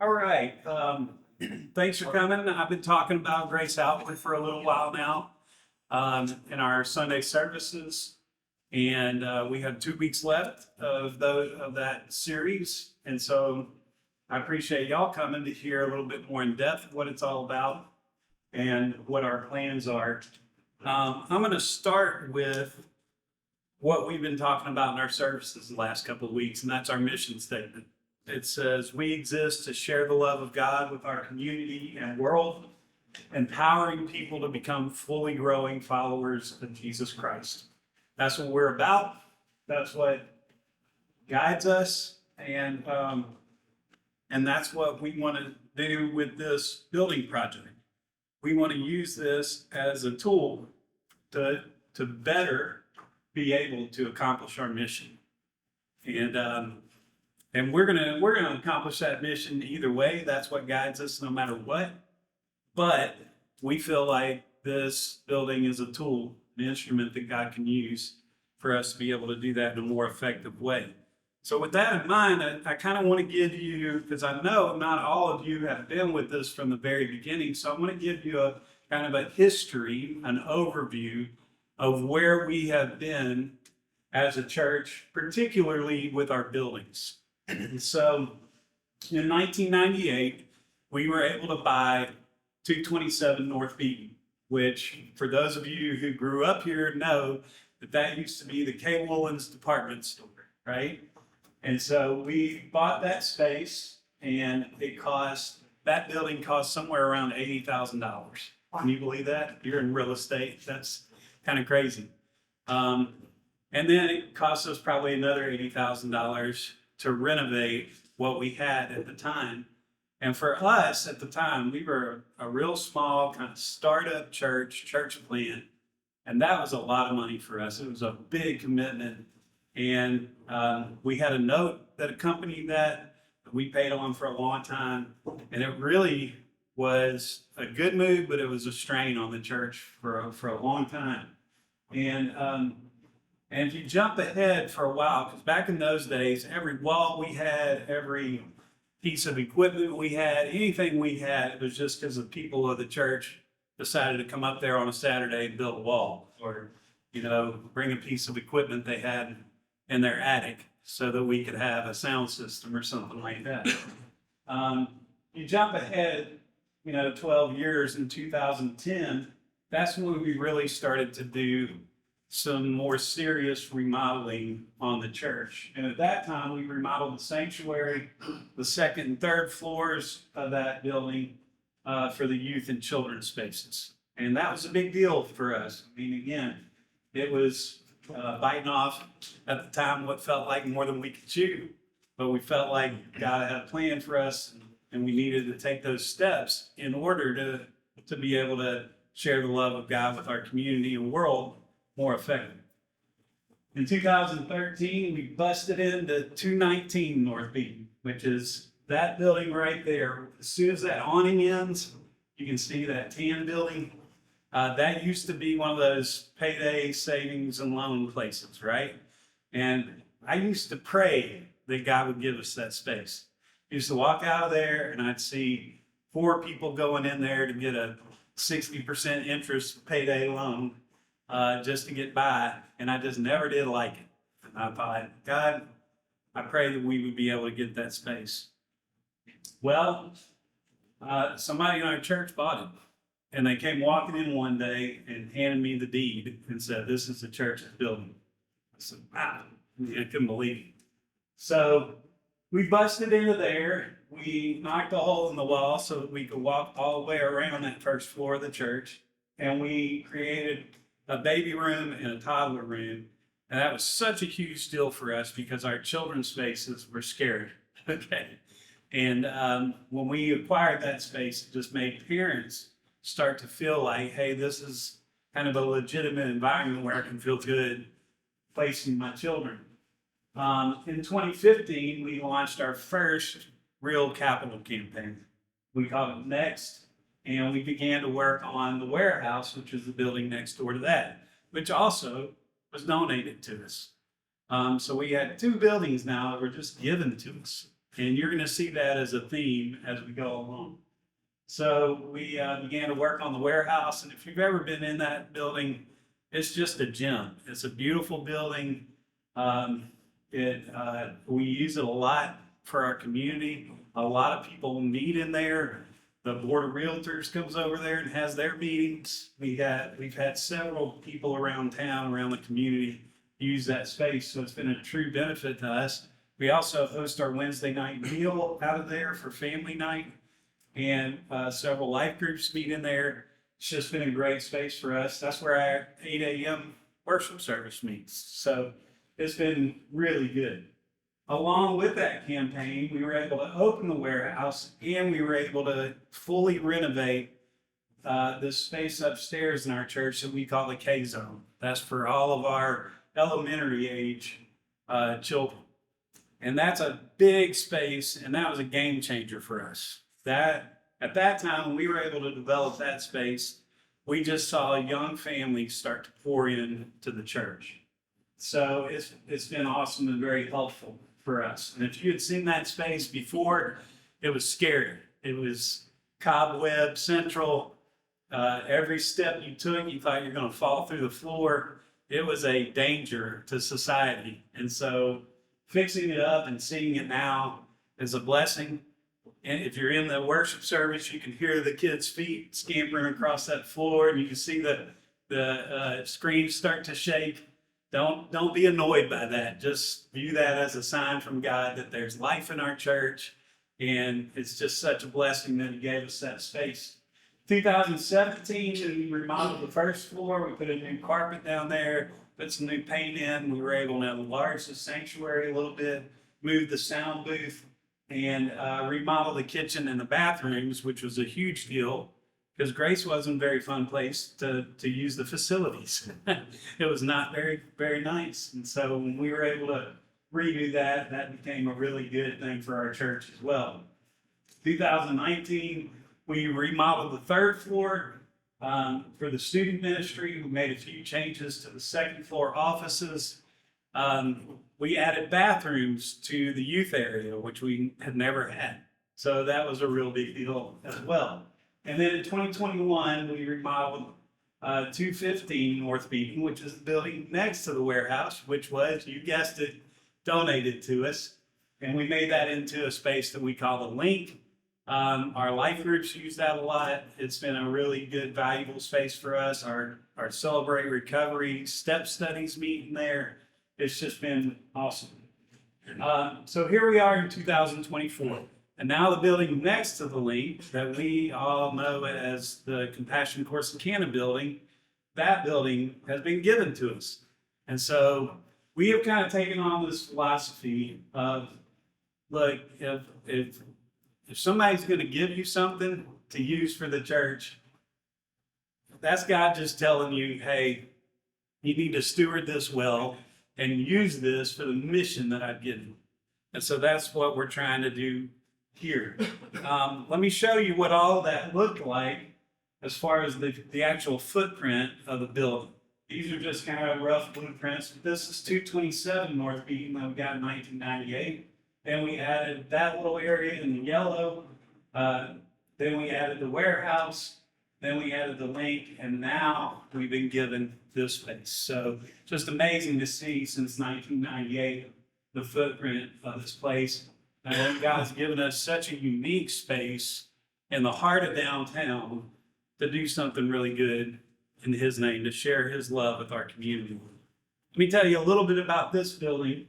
All right. Thanks for coming. I've been talking about Grace Outward for a little while now in our Sunday services, and we have 2 weeks left of that series. And so I appreciate y'all coming to hear a little bit more in depth what it's all about and what our plans are. I'm going to start with what we've been talking about in our services the last couple of weeks, and that's our mission statement. It says, we exist to share the love of God with our community and world, empowering people to become fully growing followers of Jesus Christ. That's what we're about. That's what guides us. And that's what we want to do with this building project. We want to use this as a tool to better be able to accomplish our mission. And we're gonna accomplish that mission either way. That's what guides us no matter what. But we feel like this building is a tool, an instrument that God can use for us to be able to do that in a more effective way. So with that in mind, I kind of want to give you, because I know not all of you have been with us from the very beginning, so I'm going to give you a kind of a history, an overview of where we have been as a church, particularly with our buildings. So in 1998, we were able to buy 227 North Beaton, which for those of you who grew up here know that used to be the K. Woolens department store, right? And so we bought that space, and that building cost somewhere around $80,000. Can you believe that? You're in real estate. That's kind of crazy. And then it cost us probably another $80,000 to renovate what we had at the time. And for us at the time, we were a real small kind of startup church plant. And that was a lot of money for us. It was a big commitment. And we had a note that accompanied that we paid on for a long time. And it really was a good move, but it was a strain on the church for a long time. And if you jump ahead for a while, because back in those days, every wall we had, every piece of equipment we had, anything we had, it was just because the people of the church decided to come up there on a Saturday and build a wall, or, bring a piece of equipment they had in their attic so that we could have a sound system or something like that. You jump ahead, 12 years in 2010, that's when we really started to do some more serious remodeling on the church. And at that time, we remodeled the sanctuary, the second and third floors of that building for the youth and children's spaces. And that was a big deal for us. I mean, again, it was biting off at the time what felt like more than we could chew. But we felt like God had a plan for us, and we needed to take those steps in order to be able to share the love of God with our community and world more effective. In 2013, we busted into 219 North Beaton, which is that building right there. As soon as that awning ends, you can see that tan building. That used to be one of those payday savings and loan places, right? And I used to pray that God would give us that space. I used to walk out of there, and I'd see 4 people going in there to get a 60% interest payday loan. Just to get by, and I just never did like it. And I thought, God, I pray that we would be able to get that space. Well, somebody in our church bought it, and they came walking in one day and handed me the deed and said, "This is the church's building." I said, "Wow!" I couldn't believe it. So we busted into there. We knocked a hole in the wall so that we could walk all the way around that first floor of the church, and we created a baby room and a toddler room. And that was such a huge deal for us because our children's spaces were scared. Okay. And when we acquired that space, it just made parents start to feel like, hey, this is kind of a legitimate environment where I can feel good placing my children. In 2015, we launched our first real capital campaign. We called it Next. And we began to work on the warehouse, which is the building next door to that, which also was donated to us. So we had 2 buildings now that were just given to us. And you're going to see that as a theme as we go along. So we began to work on the warehouse. And if you've ever been in that building, it's just a gem. It's a beautiful building. We use it a lot for our community. A lot of people meet in there. The Board of Realtors comes over there and has their meetings. We've had several people around town, around the community, use that space. So it's been a true benefit to us. We also host our Wednesday night meal out of there for family night, and several life groups meet in there. It's just been a great space for us. That's where our 8 a.m. worship service meets. So it's been really good. Along with that campaign, we were able to open the warehouse, and we were able to fully renovate this space upstairs in our church that we call the K Zone. That's for all of our elementary age children. And that's a big space, and that was a game changer for us. That at that time, when we were able to develop that space, we just saw young families start to pour in to the church. So it's been awesome and very helpful for us. And if you had seen that space before, it was scary. It was cobweb central. Every step you took, you thought you're going to fall through the floor. It was a danger to society. And so fixing it up and seeing it now is a blessing. And if you're in the worship service, you can hear the kids' feet scampering across that floor, and you can see the screens start to shake. Don't be annoyed by that. Just view that as a sign from God that there's life in our church, and it's just such a blessing that He gave us that space. 2017, we remodeled the first floor. We put a new carpet down there, put some new paint in. We were able to enlarge the sanctuary a little bit, move the sound booth, and remodel the kitchen and the bathrooms, which was a huge deal because Grace wasn't a very fun place to use the facilities. It was not very, very nice. And so when we were able to redo that, that became a really good thing for our church as well. 2019, we remodeled the third floor for the student ministry. We made a few changes to the second floor offices. We added bathrooms to the youth area, which we had never had. So that was a real big deal as well. And then in 2021, we remodeled 215 North Beacon, which is the building next to the warehouse, which was, you guessed it, donated to us. And we made that into a space that we call the Link. Our life groups use that a lot. It's been a really good, valuable space for us. Our Celebrate Recovery step studies meet in there. It's just been awesome. So here we are in 2024. And now the building next to the Link that we all know as the Compassion Corsicana building, that building has been given to us. And so we have kind of taken on this philosophy of, look, if somebody's going to give you something to use for the church, that's God just telling you, hey, you need to steward this well and use this for the mission that I've given you. And so that's what we're trying to do here. Let me show you what all of that looked like as far as the actual footprint of the building. These are just kind of rough blueprints. This is 227 North Beacon that we got in 1998. Then we added that little area in the yellow. Then we added the warehouse. Then we added the Link, and now we've been given this space. So just amazing to see since 1998 the footprint of this place. And then God's given us such a unique space in the heart of downtown to do something really good in His name, to share His love with our community. Let me tell you a little bit about this building.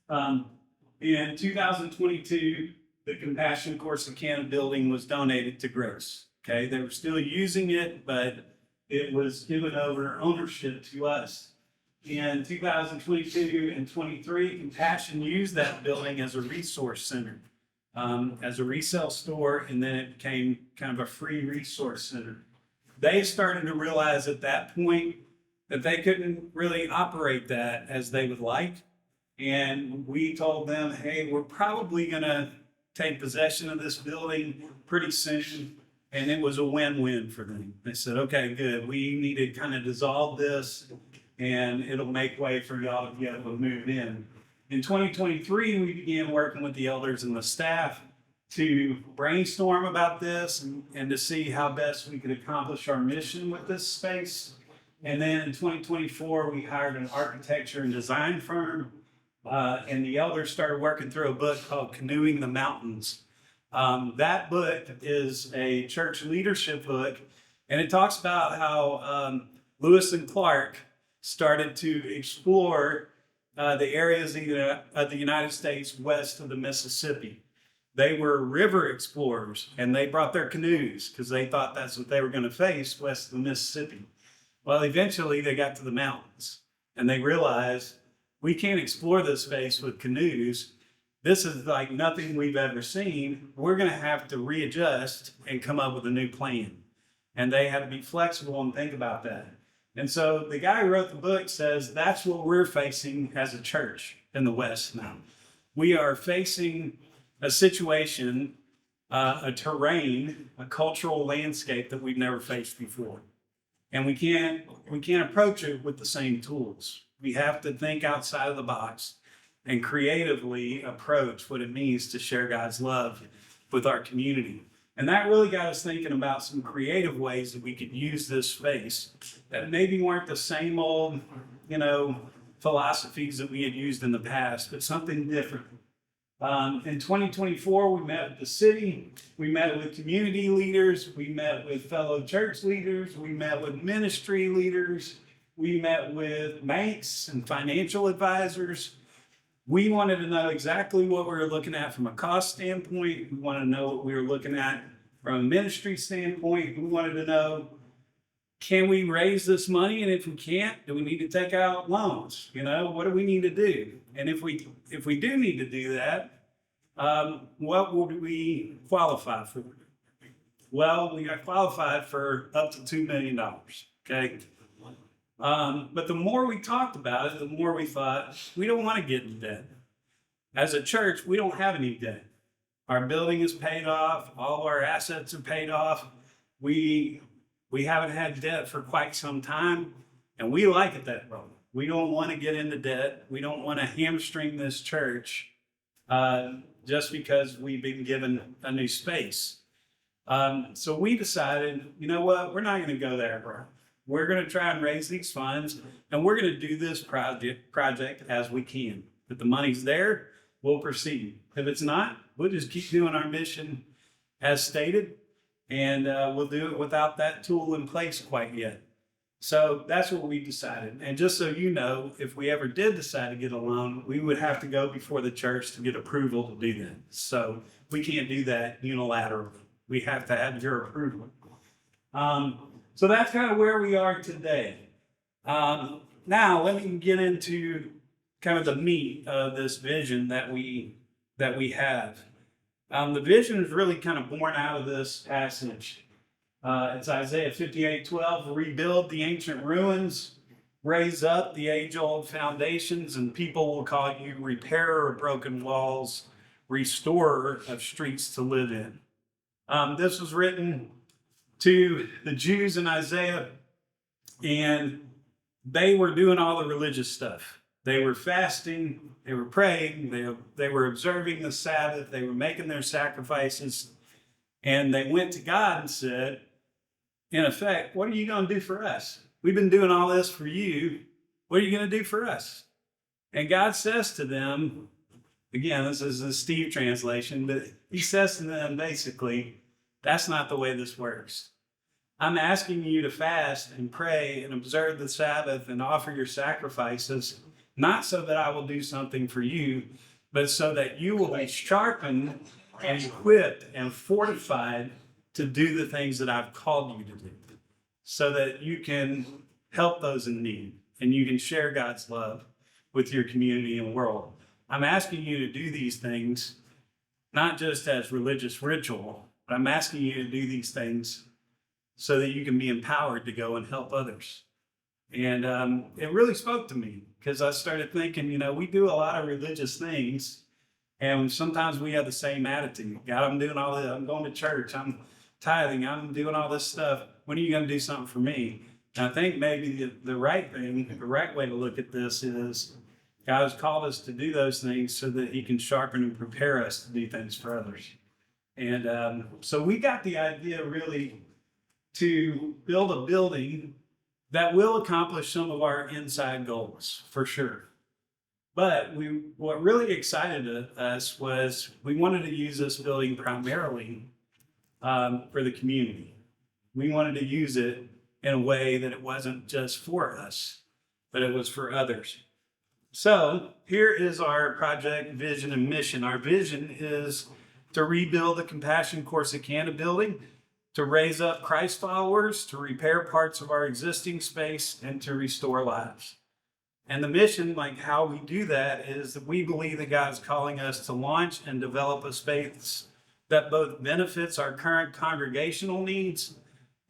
In 2022, the Compassion Corsicana building was donated to Grace. Okay, they were still using it, but it was given over ownership to us. In 2022 and 23, Compassion used that building as a resource center, as a resale store, and then it became kind of a free resource center. They started to realize at that point that they couldn't really operate that as they would like. And we told them, hey, we're probably going to take possession of this building pretty soon. And it was a win-win for them. They said, okay, good. We need to kind of dissolve this, and it'll make way for y'all to be able to move in. In 2023, we began working with the elders and the staff to brainstorm about this and to see how best we could accomplish our mission with this space. And then in 2024, we hired an architecture and design firm, and the elders started working through a book called Canoeing the Mountains. That book is a church leadership book, and it talks about how Lewis and Clark started to explore the areas of the United States west of the Mississippi. They were river explorers, and they brought their canoes because they thought that's what they were going to face west of the Mississippi. Well, eventually they got to the mountains, and they realized we can't explore this space with canoes. This is like nothing we've ever seen. We're going to have to readjust and come up with a new plan. And they had to be flexible and think about that. And so the guy who wrote the book says that's what we're facing as a church in the West now. We are facing a situation, a terrain, a cultural landscape that we've never faced before. And we can't approach it with the same tools. We have to think outside of the box and creatively approach what it means to share God's love with our community. And that really got us thinking about some creative ways that we could use this space that maybe weren't the same old, philosophies that we had used in the past, but something different. In 2024, we met with the city, we met with community leaders, we met with fellow church leaders, we met with ministry leaders, we met with banks and financial advisors. We wanted to know exactly what we were looking at from a cost standpoint. We wanted to know what we were looking at from a ministry standpoint. We wanted to know, can we raise this money? And if we can't, do we need to take out loans? What do we need to do? And if we do need to do that, what would we qualify for? Well, we got qualified for up to $2 million, okay? But the more we talked about it, the more we thought, we don't want to get in debt. As a church, we don't have any debt. Our building is paid off. All of our assets are paid off. We haven't had debt for quite some time, and we like it that way. We don't want to get into debt. We don't want to hamstring this church just because we've been given a new space. So we decided, you know what, we're not going to go there, bro. We're going to try and raise these funds, and we're going to do this project as we can. If the money's there, we'll proceed. If it's not, we'll just keep doing our mission as stated, and we'll do it without that tool in place quite yet. So that's what we decided. And just so you know, if we ever did decide to get a loan, we would have to go before the church to get approval to do that. So we can't do that unilaterally. We have to have your approval. So that's kind of where we are today. Now let me get into kind of the meat of this vision that we have. The vision is really kind of born out of this passage. It's Isaiah 58:12, rebuild the ancient ruins, raise up the age-old foundations, and people will call you repairer of broken walls, restorer of streets to live in. This was written to the Jews in Isaiah, and they were doing all the religious stuff. They were fasting, they were praying, they were observing the Sabbath, they were making their sacrifices, and they went to God and said, in effect, what are you going to do for us? We've been doing all this for you. What are you going to do for us? And God says to them, again, this is a Steve translation, but he says to them basically, that's not the way this works. I'm asking you to fast and pray and observe the Sabbath and offer your sacrifices, not so that I will do something for you, but so that you will be sharpened and equipped and fortified to do the things that I've called you to do, so that you can help those in need and you can share God's love with your community and world. I'm asking you to do these things, not just as religious ritual, but I'm asking you to do these things so that you can be empowered to go and help others. And it really spoke to me because I started thinking, we do a lot of religious things, and sometimes we have the same attitude. God, I'm doing all this. I'm going to church. I'm tithing. I'm doing all this stuff. When are you going to do something for me? And I think maybe the right thing, the right way to look at this is God has called us to do those things so that he can sharpen and prepare us to do things for others. And so we got the idea really to build a building that will accomplish some of our inside goals for sure. But what really excited us was we wanted to use this building primarily for the community. We wanted to use it in a way that it wasn't just for us, but it was for others. So here is our project vision and mission. Our vision is to rebuild the Compassion Corsicana building, to raise up Christ followers, to repair parts of our existing space, and to restore lives. And the mission, like how we do that, is that we believe that God is calling us to launch and develop a space that both benefits our current congregational needs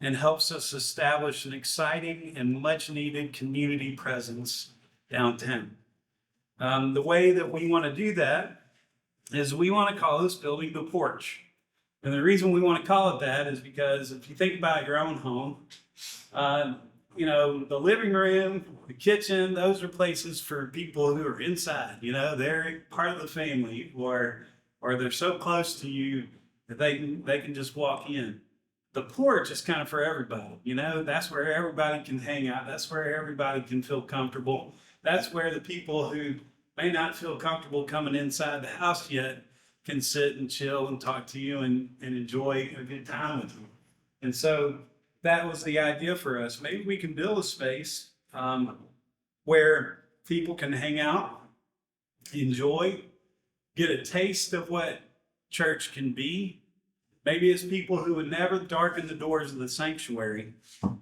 and helps us establish an exciting and much needed community presence downtown. The way that we want to do that is we want to call this building the porch. And the reason we want to call it that is because if you think about your own home, the living room, the kitchen, those are places for people who are inside. They're part of the family, or they're so close to you that they can just walk in. The porch is kind of for everybody. That's where everybody can hang out. That's where everybody can feel comfortable. That's where the people who may not feel comfortable coming inside the house yet can sit and chill and talk to you and enjoy a good time with you. And so that was the idea for us. Maybe we can build a space where people can hang out, enjoy, get a taste of what church can be. Maybe it's people who would never darken the doors of the sanctuary,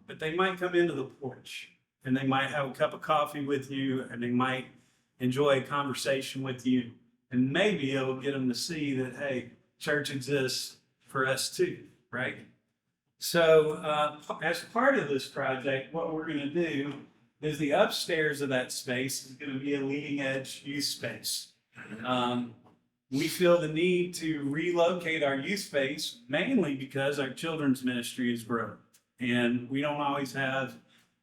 but they might come into the porch and they might have a cup of coffee with you, and they might enjoy a conversation with you. And maybe it'll get them to see that, hey, church exists for us too, right? So as part of this project, what we're going to do is the upstairs of that space is going to be a leading edge youth space. We feel the need to relocate our youth space mainly because our children's ministry is growing. And we don't always have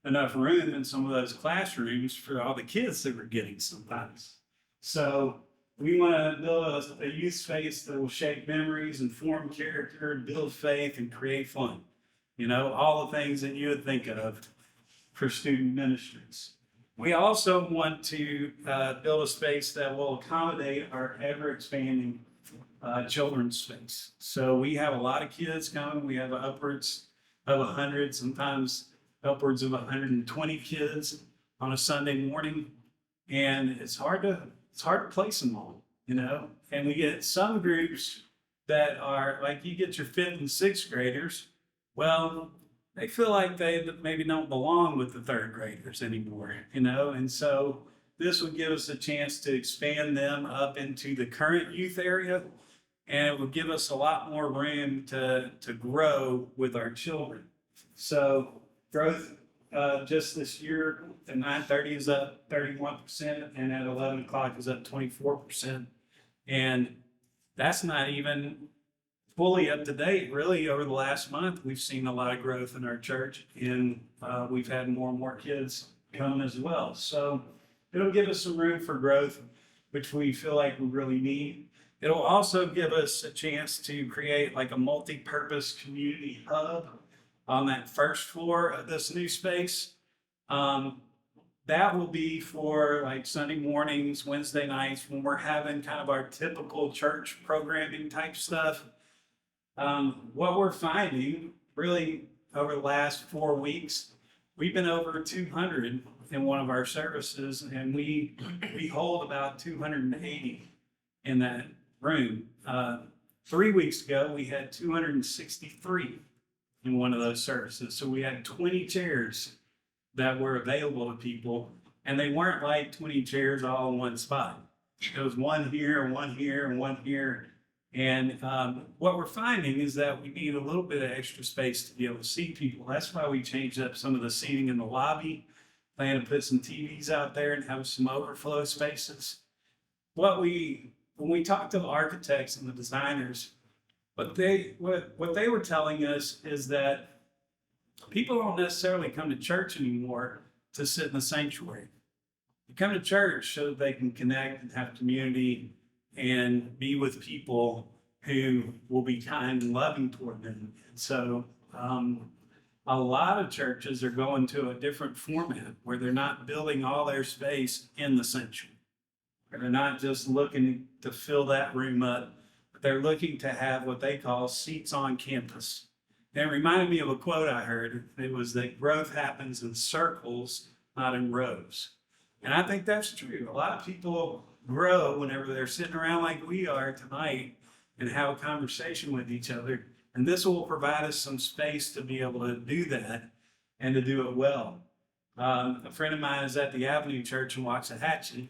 enough room in some of those classrooms for all the kids that we're getting sometimes. So we want to build a youth space that will shape memories and form character, build faith, and create fun. All the things that you would think of for student ministries. We also want to build a space that will accommodate our ever-expanding children's space. So we have a lot of kids coming. We have upwards of 100, sometimes upwards of 120 kids on a Sunday morning, and it's hard to place them all, And we get some groups that are like, you get your 5th and 6th graders. Well, they feel like they maybe don't belong with the 3rd graders anymore, And so this would give us a chance to expand them up into the current youth area, and it would give us a lot more room to grow with our children. So growth just this year at 9:30 is up 31%, and at 11 o'clock is up 24%. And that's not even fully up to date. Really, over the last month, we've seen a lot of growth in our church, and we've had more and more kids come as well. So it'll give us some room for growth, which we feel like we really need. It'll also give us a chance to create like a multi-purpose community hub on that first floor of this new space. That will be for like Sunday mornings, Wednesday nights, when we're having kind of our typical church programming type stuff. What we're finding really over the last 4 weeks, we've been over 200 in one of our services, and we hold about 280 in that room. 3 weeks ago, we had 263 in one of those services. So we had 20 chairs that were available to people, and they weren't like 20 chairs all in one spot. It was one here, and one here, and one here. And what we're finding is that we need a little bit of extra space to be able to see people. That's why we changed up some of the seating in the lobby, plan to put some TVs out there and have some overflow spaces. When we talked to the architects and the designers, what they were telling us is that people don't necessarily come to church anymore to sit in the sanctuary. They come to church so that they can connect and have community and be with people who will be kind and loving toward them. And so, a lot of churches are going to a different format where they're not building all their space in the sanctuary. They're not just looking to fill that room up, but they're looking to have what they call seats on campus. And it reminded me of a quote I heard. It was that growth happens in circles, not in rows. And I think that's true. A lot of people grow whenever they're sitting around like we are tonight and have a conversation with each other. And this will provide us some space to be able to do that and to do it well. A friend of mine is at the Avenue Church in Waxahachie,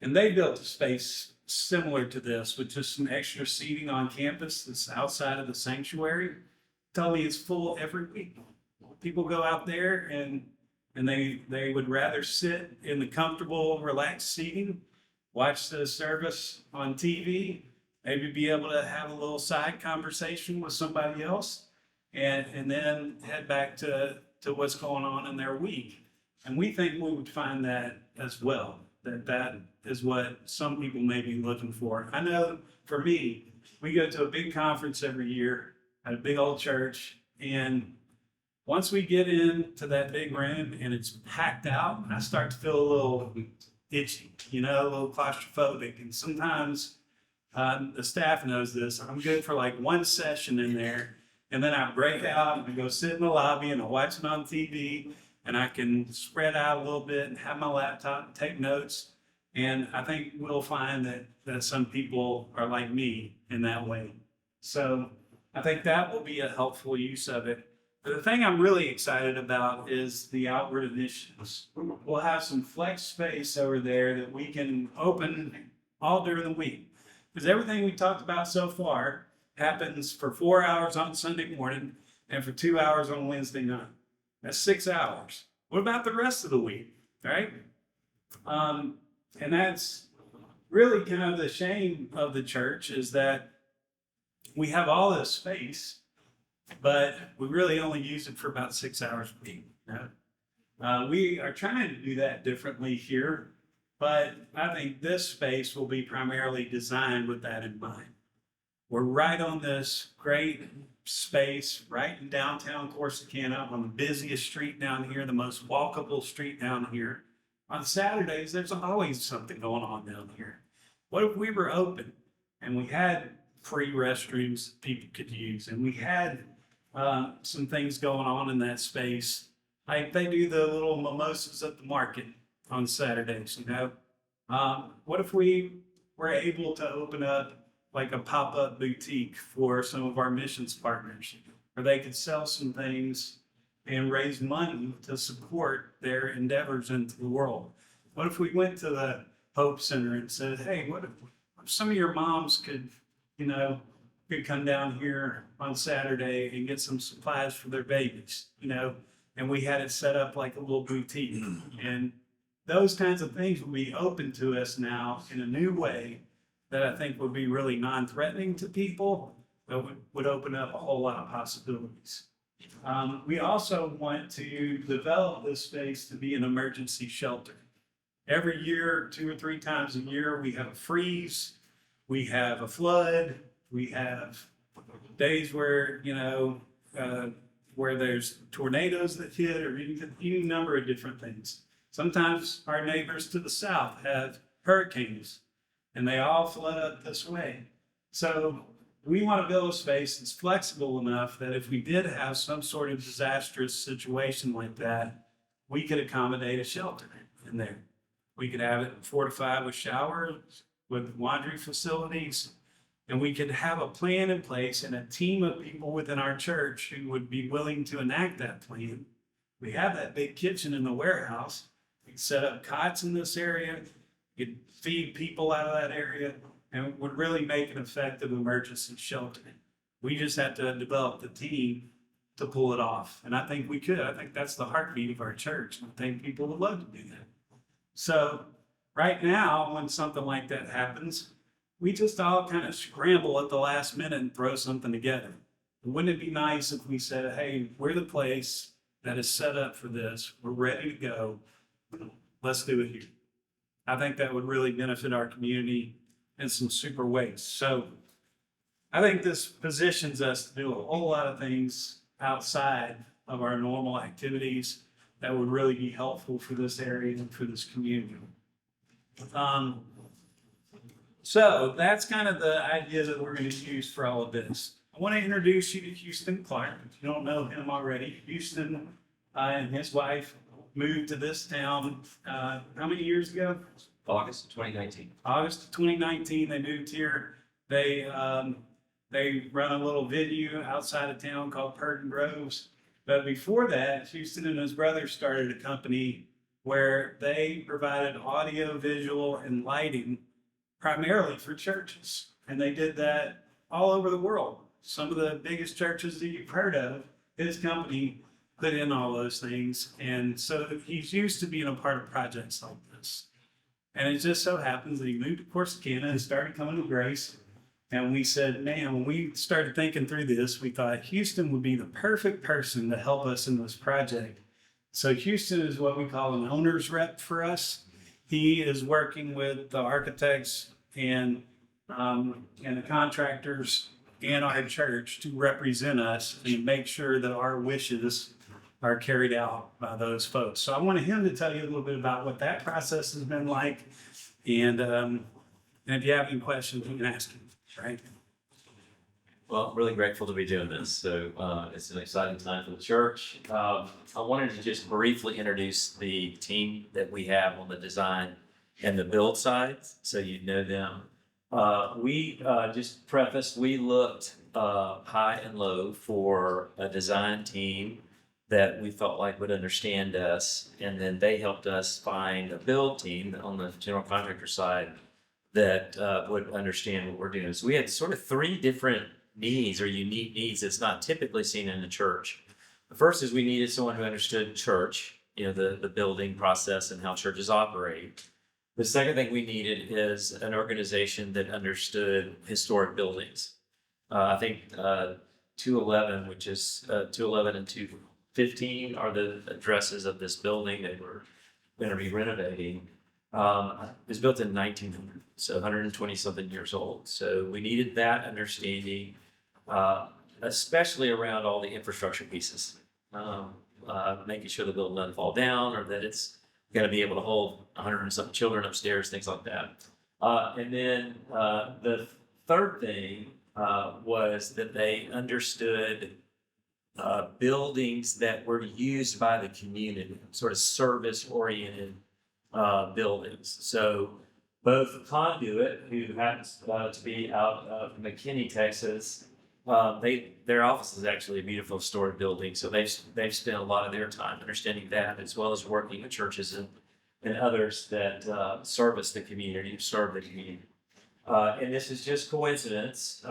and they built a space similar to this with just some extra seating on campus that's outside of the sanctuary. Tell me it's full every week. People go out there and they would rather sit in the comfortable, relaxed seating, watch the service on TV, maybe be able to have a little side conversation with somebody else, and then head back to what's going on in their week. And we think we would find that as well, that is what some people may be looking for. I know for me, we go to a big conference every year at a big old church, and once we get into that big room and it's packed out, I start to feel a little itchy, a little claustrophobic. And sometimes the staff knows this. I'm good for like one session in there, and then I break out and I go sit in the lobby and I watch it on TV, and I can spread out a little bit and have my laptop and take notes. And I think we'll find that some people are like me in that way. So I think that will be a helpful use of it. But the thing I'm really excited about is the outward initiatives. We'll have some flex space over there that we can open all during the week. Because everything we talked about so far happens for 4 hours on Sunday morning and for 2 hours on Wednesday night. That's 6 hours. What about the rest of the week, right? And that's really kind of the shame of the church, is that we have all this space, but we really only use it for about 6 hours a week. We are trying to do that differently here, but I think this space will be primarily designed with that in mind. We're right on this great space, right in downtown Corsicana, on the busiest street down here, the most walkable street down here. On Saturdays, there's always something going on down here. What if we were open and we had free restrooms people could use, and we had some things going on in that space, like they do the little mimosas at the market on Saturdays, What if we were able to open up like a pop-up boutique for some of our missions partners, where they could sell some things and raise money to support their endeavors into the world? What if we went to the Hope Center and said, hey, what if some of your moms could come down here on Saturday and get some supplies for their babies, and we had it set up like a little boutique. And those kinds of things will be open to us now in a new way that I think would be really non-threatening to people, but would open up a whole lot of possibilities. We also want to develop this space to be an emergency shelter. Every year, 2 or 3 times a year, we have a freeze, we have a flood, we have days where, where there's tornadoes that hit, or any number of different things. Sometimes our neighbors to the south have hurricanes, and they all flood up this way. So we want to build a space that's flexible enough that if we did have some sort of disastrous situation like that, we could accommodate a shelter in there. We could have it fortified with showers, with laundry facilities, and we could have a plan in place and a team of people within our church who would be willing to enact that plan. We have that big kitchen in the warehouse. We could set up cots in this area. We could feed people out of that area, and it would really make an effective emergency shelter. We just have to develop the team to pull it off. And I think we could. I think that's the heartbeat of our church. I think people would love to do that. So right now, when something like that happens, we just all kind of scramble at the last minute and throw something together. Wouldn't it be nice if we said, hey, we're the place that is set up for this. We're ready to go. Let's do it here. I think that would really benefit our community in some super ways. So I think this positions us to do a whole lot of things outside of our normal activities that would really be helpful for this area and for this community. So that's kind of the idea that we're going to use for all of this. I want to introduce you to Houston Clark. If you don't know him already, Houston and his wife moved to this town how many years ago? August 2019. August of 2019, they moved here. They run a little venue outside of town called Purdon Groves. But before that, Houston and his brother started a company where they provided audio, visual, and lighting primarily for churches. And they did that all over the world. Some of the biggest churches that you've heard of, his company put in all those things. And so he's used to being a part of projects like this. And it just so happens that he moved to Corsicana and started coming to Grace. And we said, man, when we started thinking through this, we thought Houston would be the perfect person to help us in this project. So Houston is what we call an owner's rep for us. He is working with the architects and the contractors and our church to represent us and make sure that our wishes are carried out by those folks. So I wanted him to tell you a little bit about what that process has been like. And if you have any questions, you can ask him, right? Well, I'm really grateful to be doing this. So it's an exciting time for the church. I wanted to just briefly introduce the team that we have on the design and the build side, so you know them. We just preface, we looked high and low for a design team that we felt like would understand us, and then they helped us find a build team on the general contractor side that would understand what we're doing. So we had sort of three different needs or unique needs that's not typically seen in a church. The first is we needed someone who understood church, the building process and how churches operate. The second thing we needed is an organization that understood historic buildings. I think 211, which is 211 and 215 are the addresses of this building that we're going to be renovating. It was built in 1900, so 120 something years old. So we needed that understanding, especially around all the infrastructure pieces, making sure the building doesn't fall down or that it's going to be able to hold 100 and something children upstairs, things like that. And then the third thing was that they understood buildings that were used by the community, sort of service-oriented buildings. So both Conduit, who happens to be out of McKinney, Texas, their office is actually a beautiful historic building. So they've spent a lot of their time understanding that, as well as working with churches and others that service the community, serve the community. And this is just coincidence.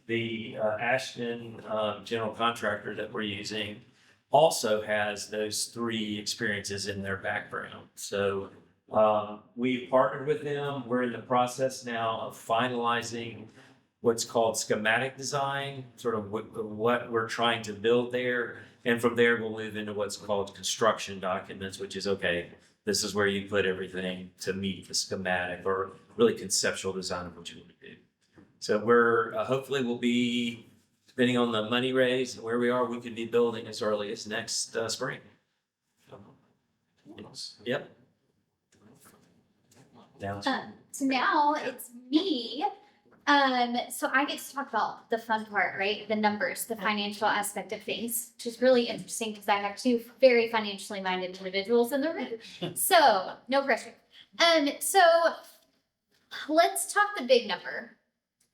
The Ashton general contractor that we're using also has those three experiences in their background. So we partnered with them. We're in the process now of finalizing what's called schematic design, sort of what we're trying to build there. And from there, we'll move into what's called construction documents, which is, okay, this is where you put everything to meet the schematic or really conceptual design of what you want to do. So we're hopefully we'll be, depending on the money raised and where we are, we could be building as early as next spring. Yep. So now it's me. So I get to talk about the fun part, right? The numbers, the financial aspect of things, which is really interesting because I have two very financially minded individuals in the room. So no pressure. So let's talk the big number.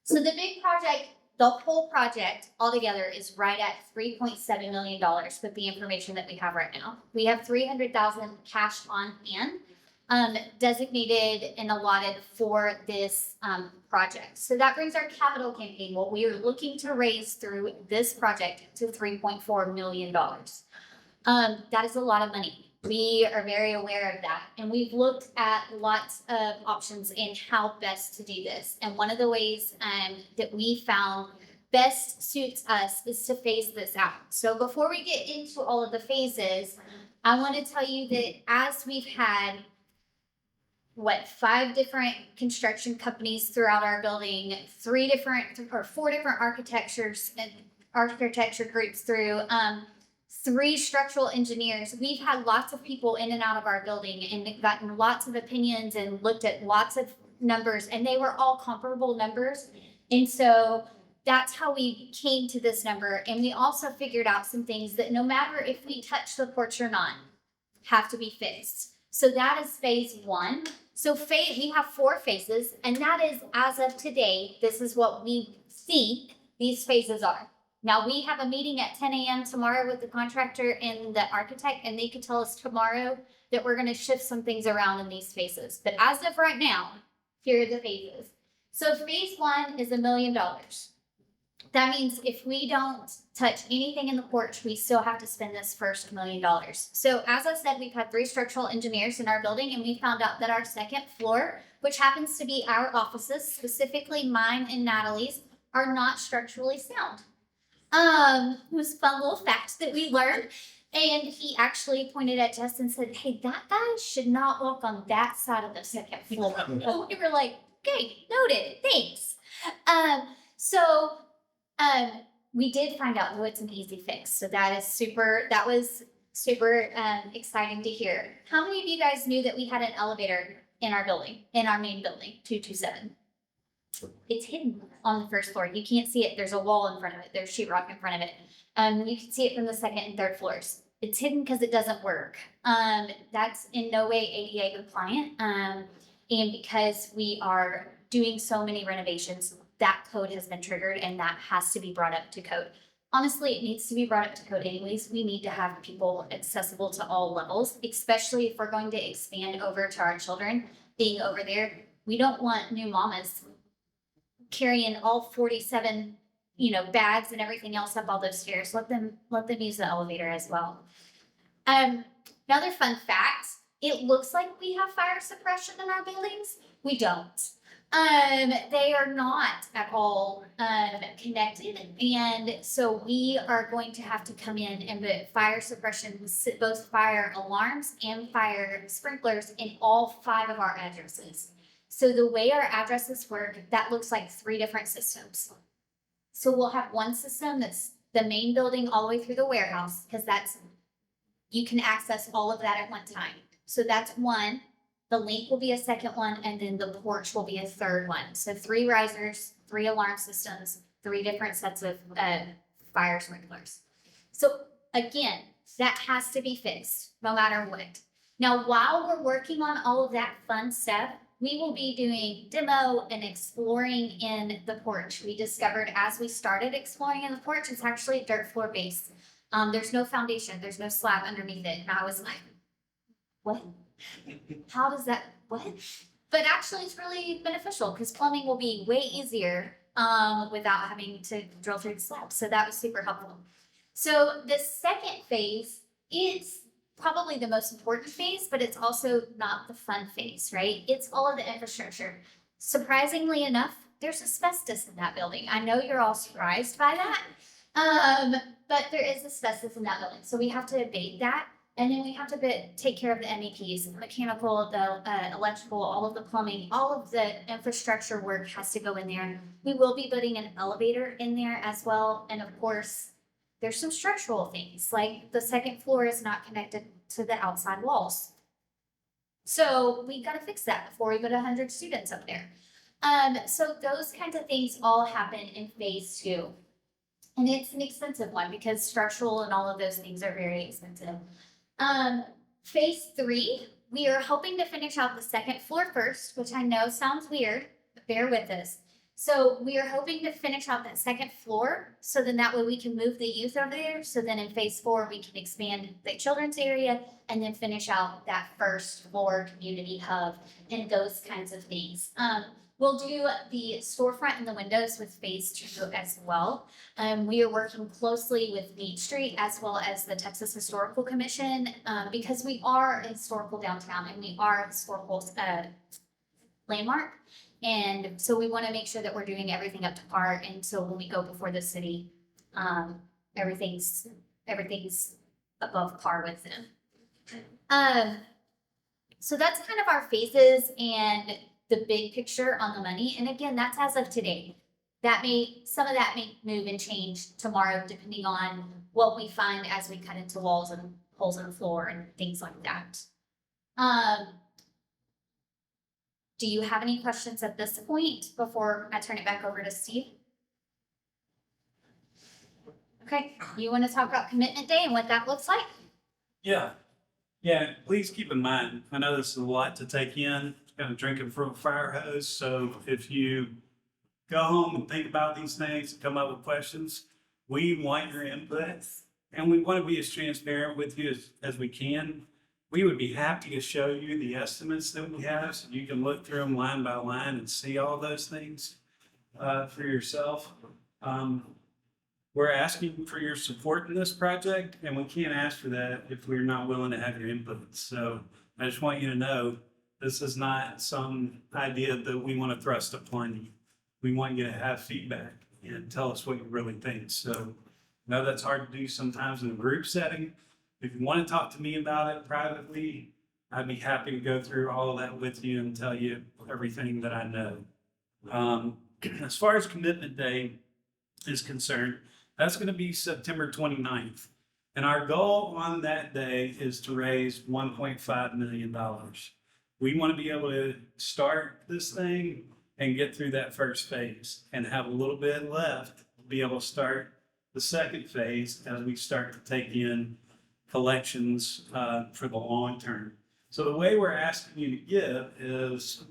So the big project, the whole project altogether is right at $3.7 million with the information that we have right now. We have $300,000 cash on hand, designated and allotted for this project. So that brings our capital campaign, what we are looking to raise through this project, to $3.4 million. That is a lot of money. We are very aware of that. And we've looked at lots of options in how best to do this. And one of the ways that we found best suits us is to phase this out. So before we get into all of the phases, I want to tell you that as we've had 5 different construction companies throughout our building, 4 different architecture groups through, 3 structural engineers. We've had lots of people in and out of our building and gotten lots of opinions and looked at lots of numbers, and they were all comparable numbers. And so that's how we came to this number. And we also figured out some things that no matter if we touch the porch or not, have to be fixed. So that is phase 1. So we have 4 phases, and that is, as of today, this is what we think these phases are. Now, we have a meeting at 10 a.m. tomorrow with the contractor and the architect, and they could tell us tomorrow that we're going to shift some things around in these phases. But as of right now, here are the phases. So phase 1 is $1 million. That means if we don't touch anything in the porch, we still have to spend this first $1 million. So as I said, we've had 3 structural engineers in our building, and we found out that our second floor, which happens to be our offices, specifically mine and Natalie's, are not structurally sound. It was a fun little fact that we learned. And he actually pointed at us and said, hey, that guy should not walk on that side of the second floor. So we were like, okay, noted, thanks. We did find out, though, it's an easy fix. So that was super exciting to hear. How many of you guys knew that we had an elevator in our building, in our main building, 227? It's hidden on the first floor. You can't see it. There's a wall in front of it. There's sheetrock in front of it. You can see it from the 2nd and 3rd floors. It's hidden because it doesn't work. That's in no way ADA compliant. And because we are doing so many renovations, that code has been triggered and that has to be brought up to code. Honestly, it needs to be brought up to code anyways. We need to have people accessible to all levels, especially if we're going to expand over to our children being over there. We don't want new mamas carrying all 47, bags and everything else up all those stairs. Let them use the elevator as well. Another fun fact, it looks like we have fire suppression in our buildings. We don't. They are not at all connected, and so we are going to have to come in and put fire suppression, both fire alarms and fire sprinklers in all 5 of our addresses. So the way our addresses work, that looks like 3 different systems. So we'll have one system that's the main building all the way through the warehouse, because you can access all of that at one time. So that's one. The link will be a second one, and then the porch will be a third one. So 3 risers, 3 alarm systems, 3 different sets of fire sprinklers. So again, that has to be fixed no matter what. Now, while we're working on all of that fun stuff, we will be doing demo and exploring in the porch. We discovered as we started exploring in the porch, it's actually dirt floor base. There's no foundation, there's no slab underneath it. And I was like, what? How does that, what? But actually it's really beneficial because plumbing will be way easier without having to drill through the slab. So that was super helpful. So the second phase is probably the most important phase, but it's also not the fun phase, right? It's all of the infrastructure. Surprisingly enough, there's asbestos in that building. I know you're all surprised by that, but there is asbestos in that building. So we have to abate that. And then we have to take care of the MEPs, the mechanical, the electrical, all of the plumbing, all of the infrastructure work has to go in there. We will be putting an elevator in there as well. And of course, there's some structural things, like the second floor is not connected to the outside walls. So we got to fix that before we put 100 students up there. So those kinds of things all happen in phase 2. And it's an expensive one because structural and all of those things are very expensive. Phase 3, we are hoping to finish out the second floor first, which I know sounds weird, but bear with us. So we are hoping to finish out that second floor, so then that way we can move the youth over there. So then in phase 4, we can expand the children's area and then finish out that first floor community hub and those kinds of things. We'll do the storefront and the windows with phase 2 as well. We are working closely with Beach Street as well as the Texas Historical Commission because we are a historical downtown and we are a historical landmark. And so we want to make sure that we're doing everything up to par. And so when we go before the city, everything's above par with them. So that's kind of our phases and the big picture on the money. And again, that's as of today. Some of that may move and change tomorrow, depending on what we find as we cut into walls and holes in the floor and things like that. Do you have any questions at this point before I turn it back over to Steve? Okay, you want to talk about commitment day and what that looks like? Yeah. Yeah, please keep in mind, I know this is a lot to take in, kind of drinking from a fire hose. So if you go home and think about these things and come up with questions, we want your input and we want to be as transparent with you as we can. We would be happy to show you the estimates that we have so you can look through them line by line and see all those things for yourself. We're asking for your support in this project, and we can't ask for that if we're not willing to have your input. So I just want you to know this is not some idea that we want to thrust upon you. We want you to have feedback and tell us what you really think. So I know that's hard to do sometimes in a group setting. If you want to talk to me about it privately, I'd be happy to go through all of that with you and tell you everything that I know. As far as commitment day is concerned, that's going to be September 29th. And our goal on that day is to raise $1.5 million. We want to be able to start this thing and get through that first phase and have a little bit left to be able to start the second phase as we start to take in collections for the long term. So the way we're asking you to give is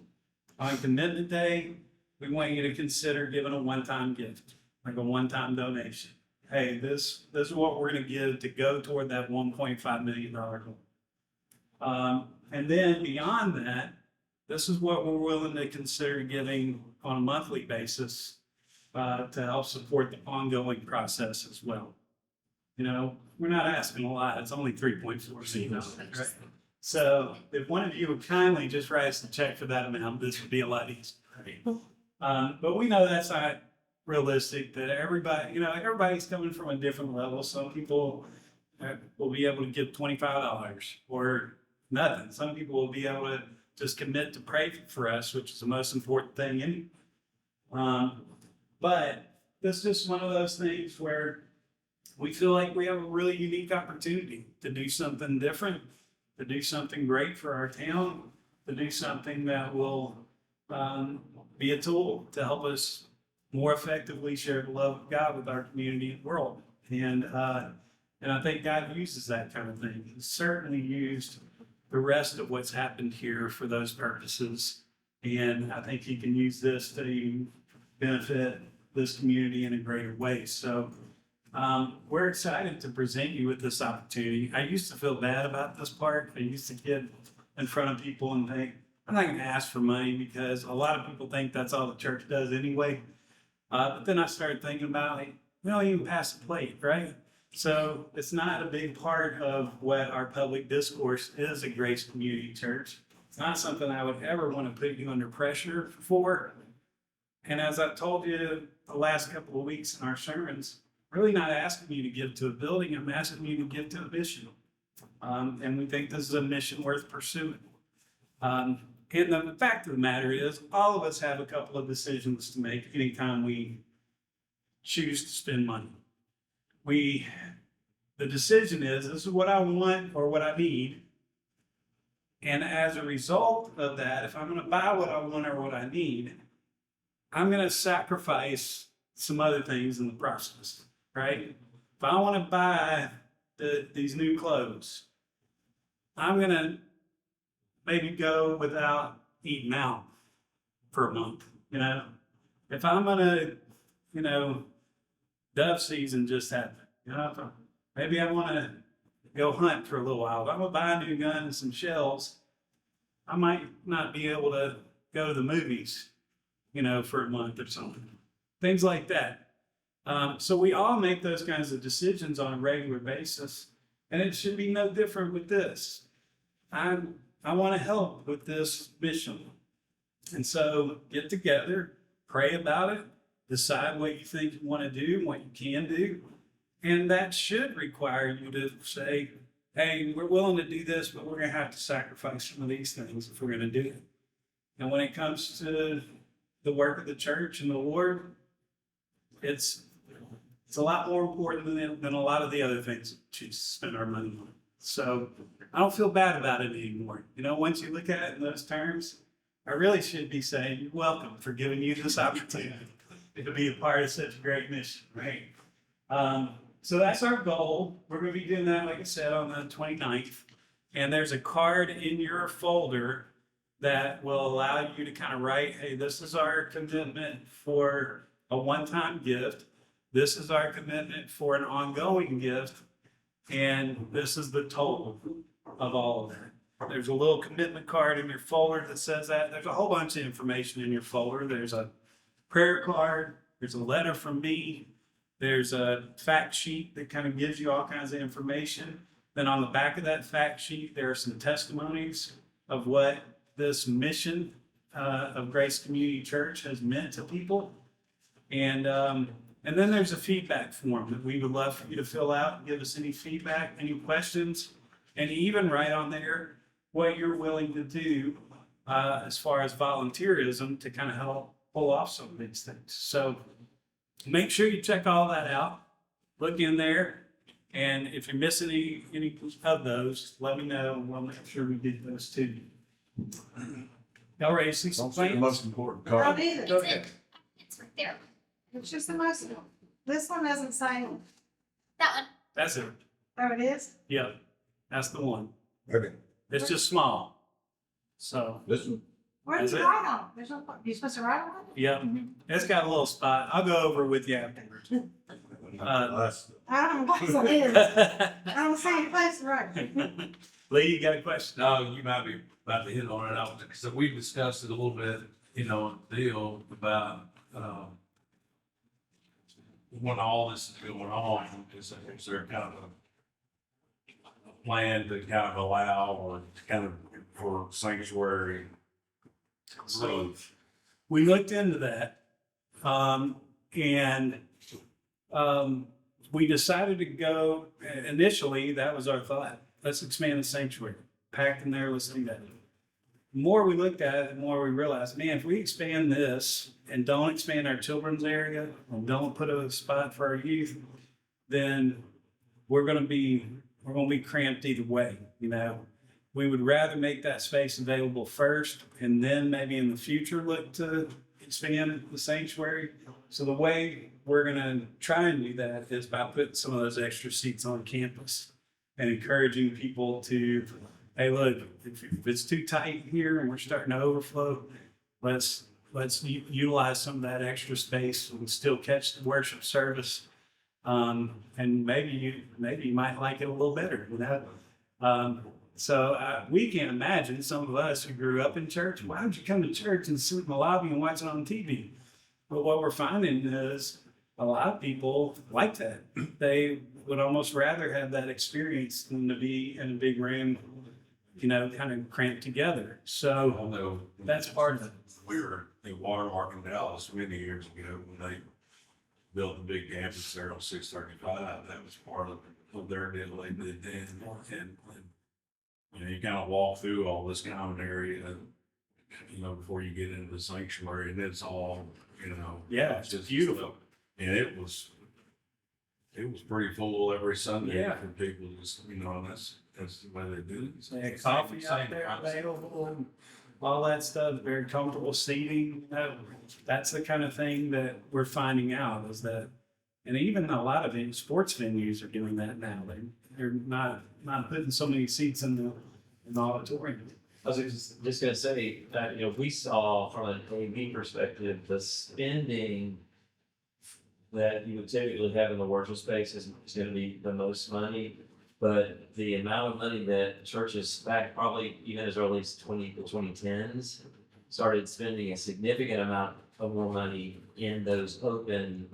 on commitment day, we want you to consider giving a one-time gift, like a one-time donation. Hey, this is what we're going to give to go toward that $1.5 million goal. And then beyond that, this is what we're willing to consider giving on a monthly basis to help support the ongoing process as well. You know, we're not asking a lot. It's only $3.4 million, right? So if one of you would kindly just write us a check for that amount, this would be a lot easier. But we know that's not realistic, that everybody, everybody's coming from a different level. Some people will be able to give $25 or nothing. Some people will be able to just commit to pray for us, which is the most important thing. But this is just one of those things where we feel like we have a really unique opportunity to do something different, to do something great for our town, to do something that will be a tool to help us more effectively share the love of God with our community and world. And I think God uses that kind of thing. He's certainly used the rest of what's happened here for those purposes. And I think he can use this to benefit this community in a greater way. So we're excited to present you with this opportunity. I used to feel bad about this part. I used to get in front of people and think, I'm not going to ask for money because a lot of people think that's all the church does anyway. But then I started thinking about, like, we don't even pass the plate, right? So it's not a big part of what our public discourse is at Grace Community Church. It's not something I would ever want to put you under pressure for. And as I've told you the last couple of weeks in our sermons, really not asking you to give to a building. I'm asking you to give to a mission. And we think this is a mission worth pursuing. And the fact of the matter is, all of us have a couple of decisions to make anytime we choose to spend money. The decision is, this is what I want or what I need. And as a result of that, if I'm going to buy what I want or what I need, I'm going to sacrifice some other things in the process, right? If I want to buy these new clothes, I'm going to maybe go without eating out for a month, If I'm going to, dove season just happened, maybe I want to go hunt for a little while. If I'm going to buy a new gun and some shells, I might not be able to go to the movies, for a month or something. Things like that. So we all make those kinds of decisions on a regular basis, and it should be no different with this. I want to help with this mission. And so get together, pray about it, decide what you think you want to do, what you can do. And that should require you to say, hey, we're willing to do this, but we're gonna have to sacrifice some of these things if we're gonna do it. And when it comes to the work of the church and the Lord, it's a lot more important than a lot of the other things that we spend our money on. So I don't feel bad about it anymore. You know, once you look at it in those terms, I really should be saying, you're welcome for giving you this opportunity to be a part of such a great mission, right? So that's our goal. We're going to be doing that, like I said, on the 29th. And there's a card in your folder that will allow you to kind of write, hey, this is our commitment for a one-time gift. This is our commitment for an ongoing gift. And this is the total of all of that. There's a little commitment card in your folder that says that. There's a whole bunch of information in your folder. There's a prayer card. There's a letter from me. There's a fact sheet that kind of gives you all kinds of information. Then on the back of that fact sheet, there are some testimonies of what this mission of Grace Community Church has meant to people. And then there's a feedback form that we would love for you to fill out and give us any feedback, any questions, and even write on there what you're willing to do as far as volunteerism to kind of help pull off some of these things. So make sure you check all that out. Look in there. And if you're missing any of those, let me know and we'll make sure we get those to you. Y'all ready to see some Don't say the plans? most important Not card. either. Okay. It's right there. It's just the most, this one doesn't say, That one. That's it. oh, it is? Yep. That's the one. Okay, It's just small. So, this one, Where do That's you it? write on? There's no, you supposed to write on it? yep. It's got a little spot. I'll go over with you afterwards. last, I don't know what it is. I don't see any place to write. Lee, you got a question? No, you might be about to hit on it. So we discussed it a little bit, you know, deal about, when all this is going on, is there kind of a plan to kind of allow or to kind of for sanctuary growth? We looked into that. And we decided to go, initially, that was our thought. Let's expand the sanctuary. Packed in there, let's do that. The more we looked at it, the more we realized, man, if we expand this and don't expand our children's area, and don't put a spot for our youth, then we're gonna be cramped either way, you know? We would rather make that space available first and then maybe in the future look to expand the sanctuary. So the way we're gonna try and do that is by putting some of those extra seats on campus and encouraging people to, hey, look, if it's too tight here and we're starting to overflow, let's utilize some of that extra space and still catch the worship service. And maybe you might like it a little better, you know? So we can't imagine some of us who grew up in church, why would you come to church and sit in the lobby and watch it on TV? But what we're finding is a lot of people like that. They would almost rather have that experience than to be in a big room, you know, kind of cramped together. So Although that's part of it. we were in Watermark in Dallas many years ago when they built the big campus there on 635. That was part of their deal they did then. And you know, you kind of walk through all this common area, you know, before you get into the sanctuary, and it's all, you know. Yeah, it's just beautiful. And it was pretty full every Sunday Yeah. for people, just, you know, and that's the way they do it. They had coffee out there available, all that stuff, very comfortable seating. You know, that's the kind of thing that we're finding out is that, and even a lot of sports venues are doing that now. They're not putting so many seats in the auditorium. I was just gonna say that, you know, we saw from an AV perspective, the spending that you would typically have in the worship space is gonna be the most money. But the amount of money that churches back probably even as early as the 2010s started spending a significant amount of more money in those open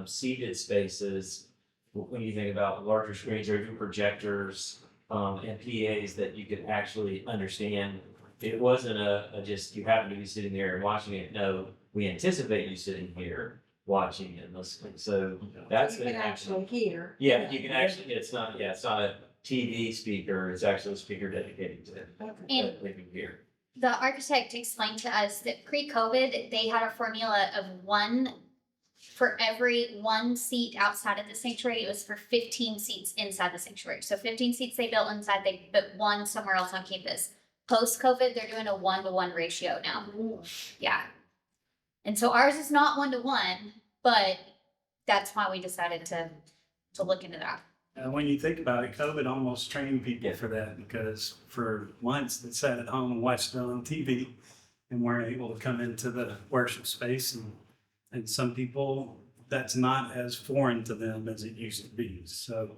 seated spaces. When you think about larger screens or even projectors and PAs that you could actually understand, it wasn't a just you happen to be sitting there and watching it. No, we anticipate you sitting here watching and listening. So that's You been can actually hear. yeah, you can actually, it's not a TV speaker is actually a speaker dedicated to And living here. the architect explained to us that pre-COVID, they had a formula of one for every one seat outside of the sanctuary. It was for 15 seats inside the sanctuary. So 15 seats they built inside, they put one somewhere else on campus. Post-COVID, they're doing a 1-to-1 ratio now. Yeah. And so ours is not 1-to-1, but that's why we decided to look into that. When you think about it, COVID almost trained people for that because for months they sat at home and watched it on TV and weren't able to come into the worship space. And some people, that's not as foreign to them as it used to be. So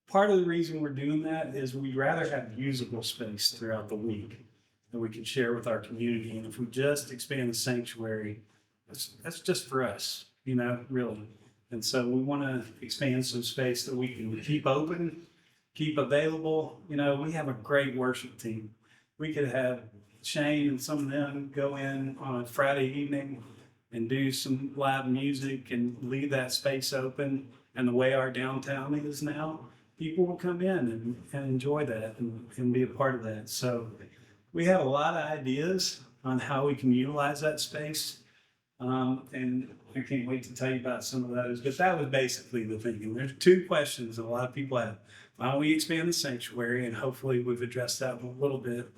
part of the reason we're doing that is we'd rather have usable space throughout the week that we can share with our community. And if we just expand the sanctuary, that's just for us, really. And so we want to expand some space that we can keep open, keep available. We have a great worship team. We could have Shane and some of them go in on a Friday evening and do some live music and leave that space open. And the way our downtown is now, people will come in and enjoy that and be a part of that. So we have a lot of ideas on how we can utilize that space. And I can't wait to tell you about some of those, but that was basically the thinking. There's two questions that a lot of people have. Why don't we expand the sanctuary? And hopefully we've addressed that one a little bit.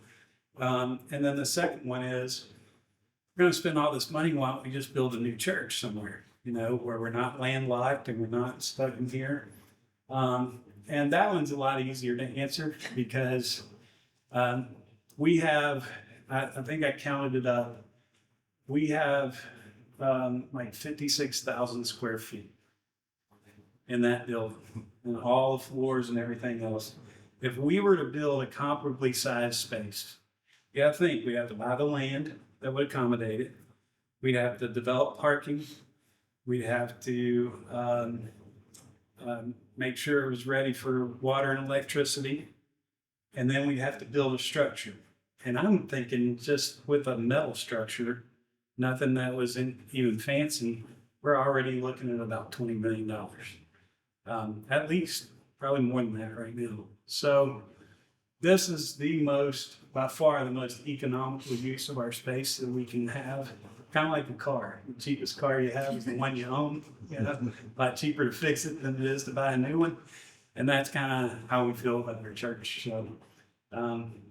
And then the second one is, we're going to spend all this money. Why don't we just build a new church somewhere, where we're not landlocked and we're not stuck in here. And that one's a lot easier to answer because we have, I think I counted it up, we have like 56,000 square feet in that building and all the floors and everything else. If we were to build a comparably sized space, you got to think we have to buy the land that would accommodate it. We'd have to develop parking. We'd have to make sure it was ready for water and electricity. And then we'd have to build a structure. And I'm thinking just with a metal structure, nothing that was even fancy, we're already looking at about $20 million. At least, probably more than that right now. So this is by far the most economical use of our space that we can have. Kind of like a car. The cheapest car you have is the one you own. A lot cheaper to fix it than it is to buy a new one. And that's kind of how we feel about our church. So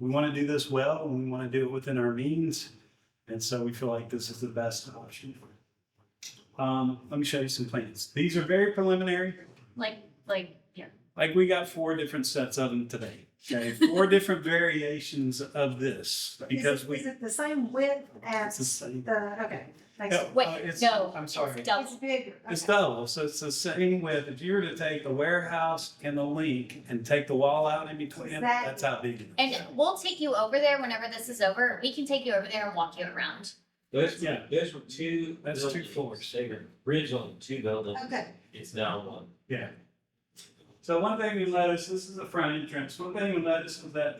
we want to do this well, and we want to do it within our means. And so we feel like this is the best option. Let me show you some plans. These are very preliminary. Yeah. Like we got 4 different sets of them today. Okay, 4 different variations of this because Is it the same width it's the as same. okay. Thanks. No, Wait, no. I'm sorry. It's double. It's bigger. It's Okay. double, so it's the same width. If you were to take the warehouse and the link and take the wall out in between, Exactly. that's how big it is. And we'll take you over there whenever this is over. We can take you over there and walk you around. Those, Yeah. those were two. That's 2 buildings. floors. They were originally 2 buildings. Okay. It's now 1. Yeah. So one thing we noticed, this is the front entrance. One thing we noticed is that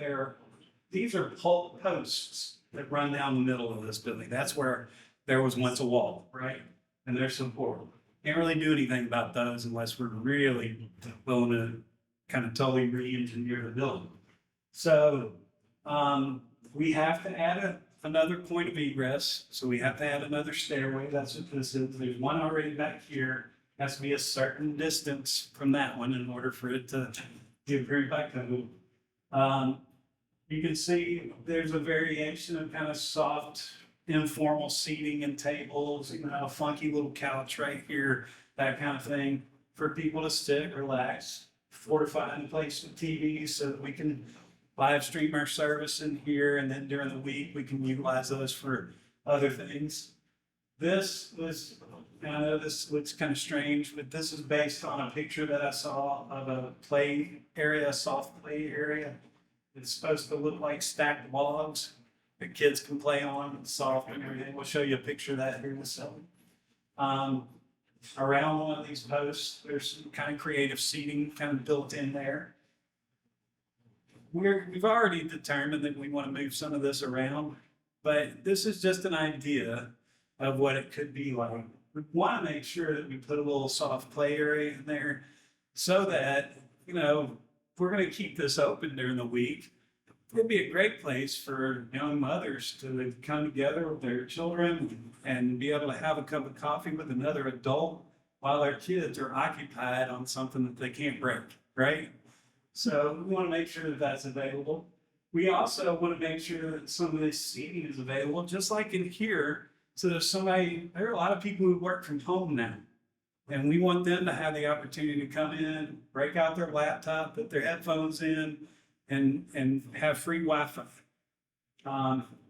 these are pulp posts that run down the middle of this building. That's where there was once a wall, right? And there's support. Can't really do anything about those unless we're really willing to kind of totally re-engineer the building. So we have to add another point of egress. So we have to add another stairway. That's what this is. There's one already back here. Has to be a certain distance from that one in order for it to be approved by code. You can see there's a variation of kind of soft, informal seating and tables, a funky little couch right here, that kind of thing for people to sit, relax, fortified in place with TVs so that we can live stream our service in here. And then during the week, we can utilize those for other things. I know this looks kind of strange, but this is based on a picture that I saw of a play area, a soft play area. It's supposed to look like stacked logs that kids can play on, it's soft and everything. We'll show you a picture of that here in a second. Around one of these posts, there's some kind of creative seating kind of built in there. We've already determined that we want to move some of this around, but this is just an idea of what it could be like. We want to make sure that we put a little soft play area in there so that, we're gonna keep this open during the week. It'd be a great place for young mothers to come together with their children and be able to have a cup of coffee with another adult while their kids are occupied on something that they can't break, right? So we want to make sure that that's available. We also want to make sure that some of this seating is available, just like in here. So there's somebody, there are a lot of people who work from home now. And we want them to have the opportunity to come in, break out their laptop, put their headphones in, and have free Wi-Fi.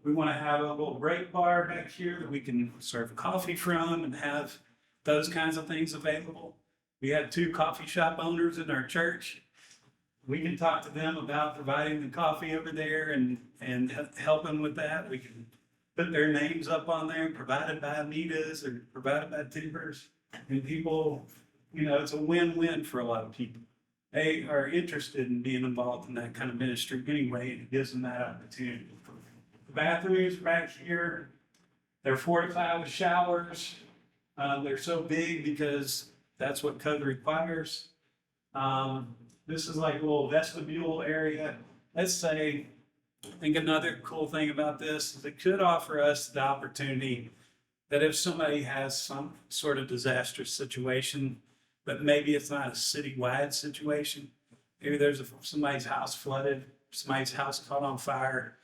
We want to have a little break bar back here that we can serve coffee from and have those kinds of things available. We had 2 coffee shop owners in our church. We can talk to them about providing the coffee over there and help them with that. We can put their names up on there, provided by Anita's or provided by Timbers. And people, you know, it's a win-win for a lot of people. They are interested in being involved in that kind of ministry anyway, and it gives them that opportunity. The bathrooms back here, they're fortified with showers. They're so big because that's what code requires. This is like a little vestibule area. Let's say, I think another cool thing about this is it could offer us the opportunity that if somebody has some sort of disastrous situation, but maybe it's not a citywide situation, maybe there's somebody's house flooded, somebody's house caught on fire,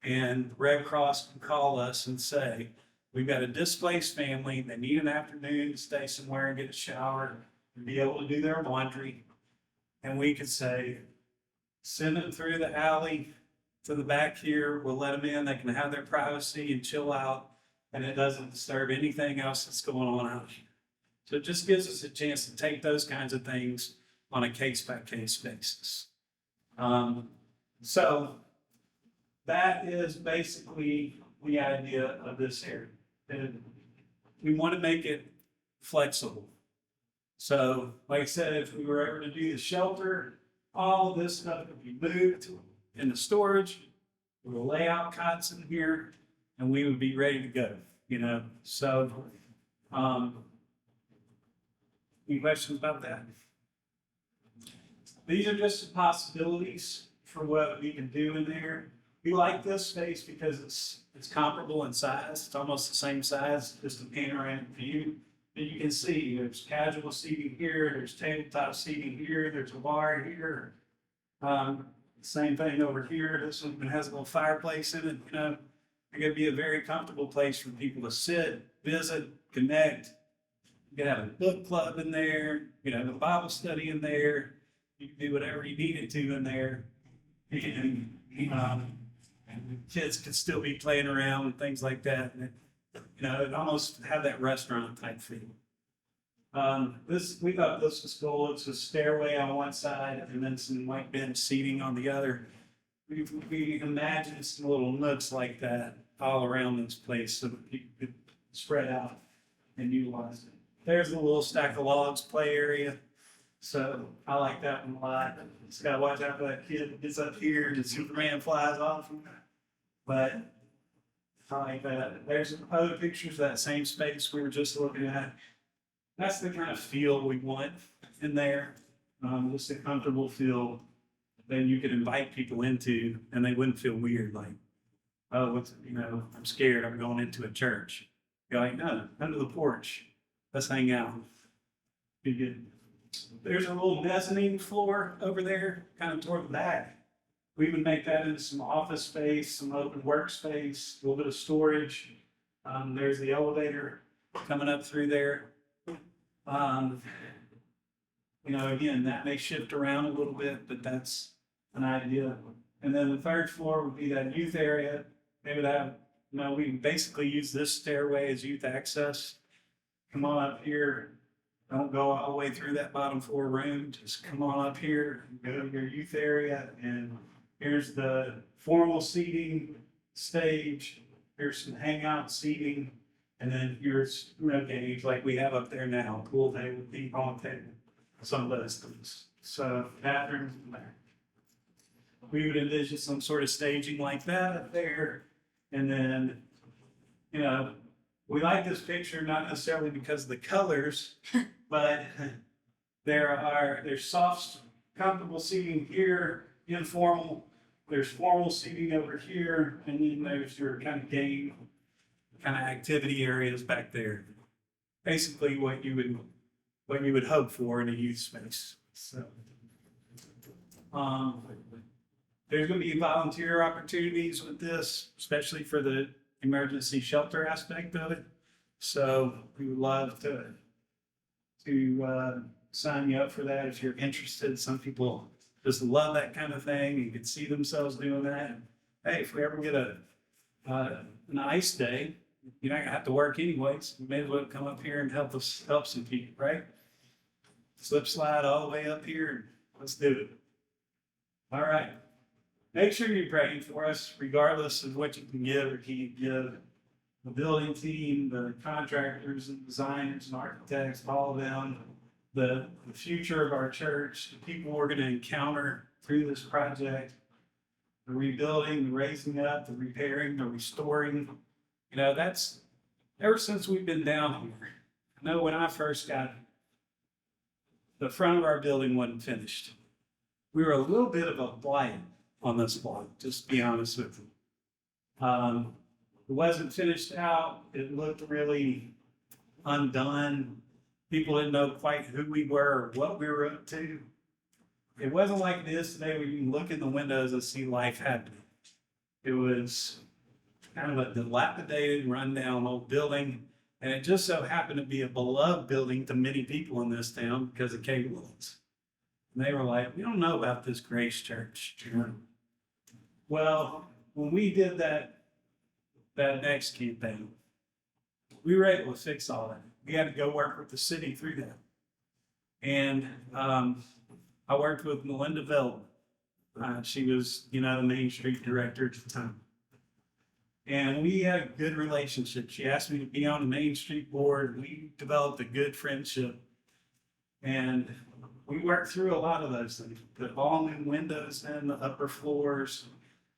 and Red Cross can call us and say, we've got a displaced family, they need an afternoon to stay somewhere and get a shower and be able to do their laundry. And we could say, send them through the alley to the back here, we'll let them in, they can have their privacy and chill out, and it doesn't disturb anything else that's going on out here. So it just gives us a chance to take those kinds of things on a case-by-case basis. So that is basically the idea of this area. And we want to make it flexible. So, like I said, if we were ever to do the shelter, all of this stuff would be moved into storage. We'll lay out cots in here, and we would be ready to go. You know, so any questions about that? These are just the possibilities for what we can do in there. We like this space because it's comparable in size. It's almost the same size, just a panoramic view. But you can see there's casual seating here, there's tabletop seating here, there's a bar here. Same thing over here. This one has a little fireplace in it. You know, it's going to be a very comfortable place for people to sit, visit, connect. You can have a book club in there. You can have a Bible study in there. You can do whatever you needed to in there. And kids could still be playing around and things like that. And you know, it almost have that restaurant type feel. We thought this was cool. It's a stairway on one side and then some white bench seating on the other. We imagined some little nooks like that all around this place so that people could spread out and utilize it. There's a little stack of logs play area. So I like that one a lot. Just gotta watch out for that kid that gets up here and Superman flies off. But I like that. There's some other pictures of that same space we were just looking at. That's the kind of feel we want in there. Just a comfortable feel that you could invite people into and they wouldn't feel weird like, oh, I'm scared, I'm going into a church. You're like, no, under the porch. Let's hang out. Be good. There's a little mezzanine floor over there, kind of toward the back. We would make that into some office space, some open workspace, a little bit of storage. There's the elevator coming up through there. Again, that may shift around a little bit, but that's an idea. And then the third floor would be that youth area. They would have, we basically use this stairway as youth access. Come on up here. Don't go all the way through that bottom floor room. Just come on up here, go to your youth area, and here's the formal seating stage. Here's some hangout seating, and then here's games like we have up there now. Pool table, ping pong table, some of those things. So bathrooms in there. We would envision some sort of staging like that up there, and then we like this picture not necessarily because of the colors, but there's soft comfortable seating here, informal. There's formal seating over here, and then there's your kind of game, kind of activity areas back there. Basically, what you would hope for in a youth space. So, there's going to be volunteer opportunities with this, especially for the emergency shelter aspect of it. So we would love to sign you up for that if you're interested. Some people just love that kind of thing. You could see themselves doing that. Hey, if we ever get an ice day, you're not gonna have to work anyways. You may as well come up here and help some people, right? Slip slide all the way up here and let's do it. All right. Make sure you're praying for us, regardless of what you can give or can't give. The building team, the contractors and designers and architects, all of them, the future of our church, the people we're going to encounter through this project, the rebuilding, the raising up, the repairing, the restoring. You know, that's ever since we've been down here. I know when I first got it, the front of our building wasn't finished. We were a little bit of a blight on this block, just to be honest with you. It wasn't finished out. It looked really undone. People didn't know quite who we were or what we were up to. It wasn't like it is today where you can look in the windows and see life happening. It was kind of a dilapidated, rundown old building. And it just so happened to be a beloved building to many people in this town because of Kay Woods. And they were like, we don't know about this Grace Church. Well, when we did that next campaign, we were able to fix all that. We had to go work with the city through that. And I worked with Melinda Vell. She was, the Main Street director at the time. And we had a good relationship. She asked me to be on the Main Street board. We developed a good friendship. And we worked through a lot of those things. Put all new windows in the upper floors.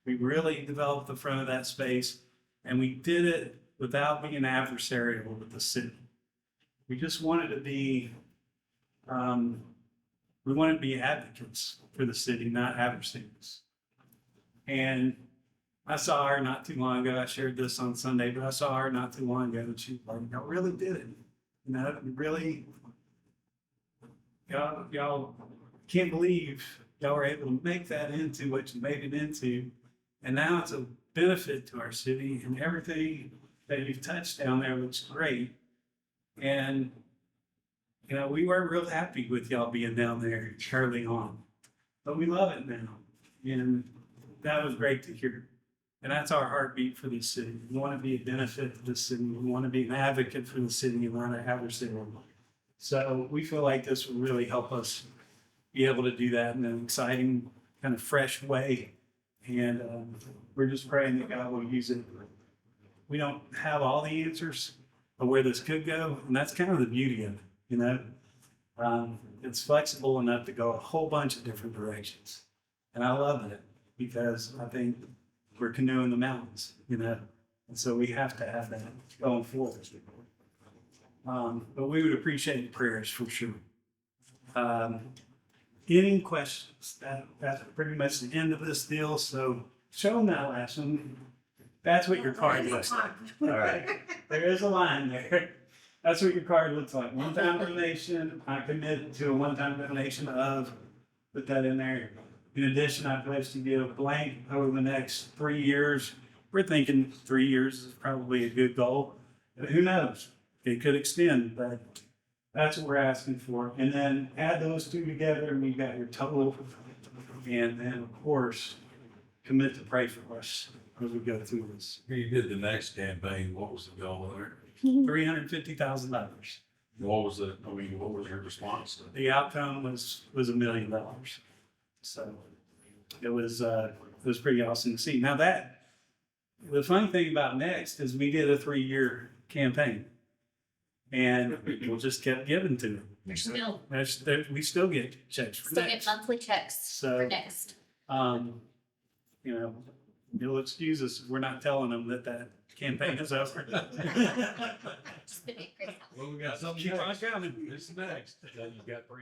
We really developed the front of that space. And we did it without being adversarial with the city. We just wanted to be, advocates for the city, not adversaries. And I saw her not too long ago. I shared this on Sunday, but I saw her not too long ago, and she was like, y'all really did it. Really, y'all can't believe y'all were able to make that into what you made it into. And now it's a benefit to our city, and everything that you've touched down there looks great. And, we weren't real happy with y'all being down there early on, but we love it now. And that was great to hear. And that's our heartbeat for this city. We want to be a benefit to the city. We want to be an advocate for the city and not an adversary. So we feel like this will really help us be able to do that in an exciting, kind of fresh way. And we're just praying that God will use it. We don't have all the answers of where this could go, and that's kind of the beauty of it, It's flexible enough to go a whole bunch of different directions. And I love it because I think we're canoeing the mountains, and so we have to have that going forward. But we would appreciate the prayers for sure. Any questions? That's pretty much the end of this deal. So show them that last one. That's what your card looks like. All right. There is a line there. That's what your card looks like. One-time donation. I committed to a one-time donation of, put that in there. In addition, I pledge to give blank over the next 3 years. We're thinking 3 years is probably a good goal. But who knows? It could extend, but that's what we're asking for. And then add those two together and we've got your total. And then, of course, commit to pray for us as we go through this. You did the next campaign, what was the goal there? $350,000. What was your response to it? The outcome was $1 million. So it was pretty awesome to see. Now the funny thing about Next is we did a 3-year campaign and people just kept giving to them. We still get checks for Still Next. get monthly checks So, for Next. You'll excuse us if we're not telling them that campaign is over. It's been a great help. Well, we got something. Keep on coming. It's next. Then you got $300,000.